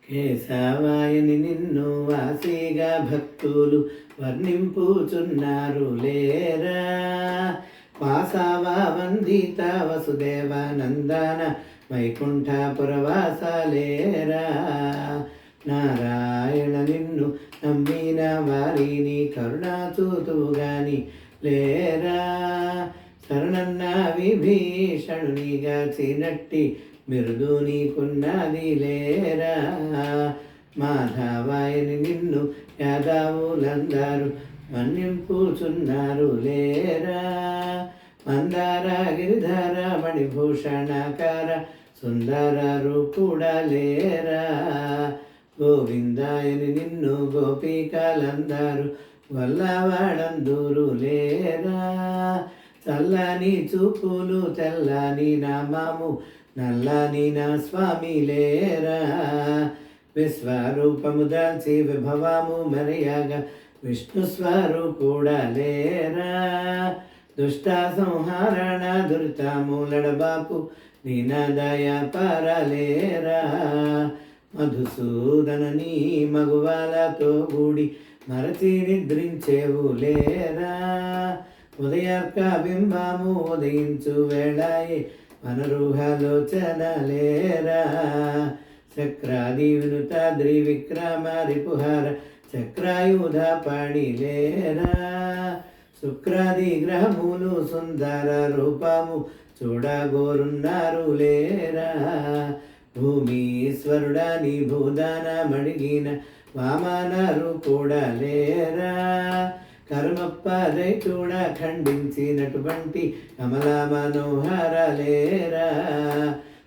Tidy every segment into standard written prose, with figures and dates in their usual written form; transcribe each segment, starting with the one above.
కేశవాయని నిన్ను వాసిగా భక్తులు వర్ణింపుచున్నారు లేరా. వాసవ వందిత వసుదేవ నందన వైకుంఠపురవాస లేరా. నారాయణ నిన్ను నమ్మిన వారిని కరుణా చూతుగాని లేరా. శరణన్న విభీషణునిగా చినట్టి మిరుదు నీకున్నది లేరా. మాధవాయని నిన్ను యాదవులందరూ మన్నింపుచున్నారు లేరా. మందార గిరిధర మణిభూషణకర సుందర రూపుడా లేరా. గోవిందాయని నిన్ను గోపికలందరూ వల్లవాడందూరు లేరా. చల్లని చూపులు తెల్లని నామము నల్లని నా స్వామి లేరా. విశ్వరూపము దాల్చి విభవము మరియగా విష్ణు స్వరూపుడా లేరా. దుష్ట సంహరణ దురితములడబాపు దీనదయ పరలేరా. మధుసూదన నీ మగువాలతో కూడి మరచి నిద్రించేవు లేరా. ఉదయార్క బింబము ఉదయించు వేళాయే మనరుహలోచన లేరా. చక్రాది వినుత ద్రివిక్రమ రిపుహార చక్రాయుధ పడి లేరా. శుక్రాది గ్రహములు సుందర రూపము చూడగోరున్నారు లేరా. భూమీశ్వరుడని భూదాన మడిగిన వామన రూపుడా లేరా. కర్మప్పదై చూడ ఖండించినటువంటి కమలా మనోహర లేరా.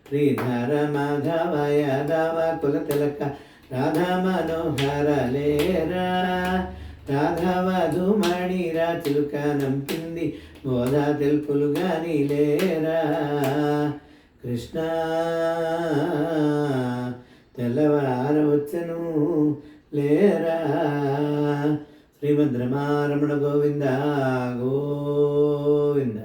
శ్రీధర మాధవ యాదవ కుల తిలక రాధా మనోహర లేరా. రాధవ ధుమణి రాచిలుక నంపింది బోధ తెలుపులు గాని లేరా. కృష్ణ తెల్లవారవచ్చను లేరా. శ్రీమద్ రమారమణ గోవింద గోవింద.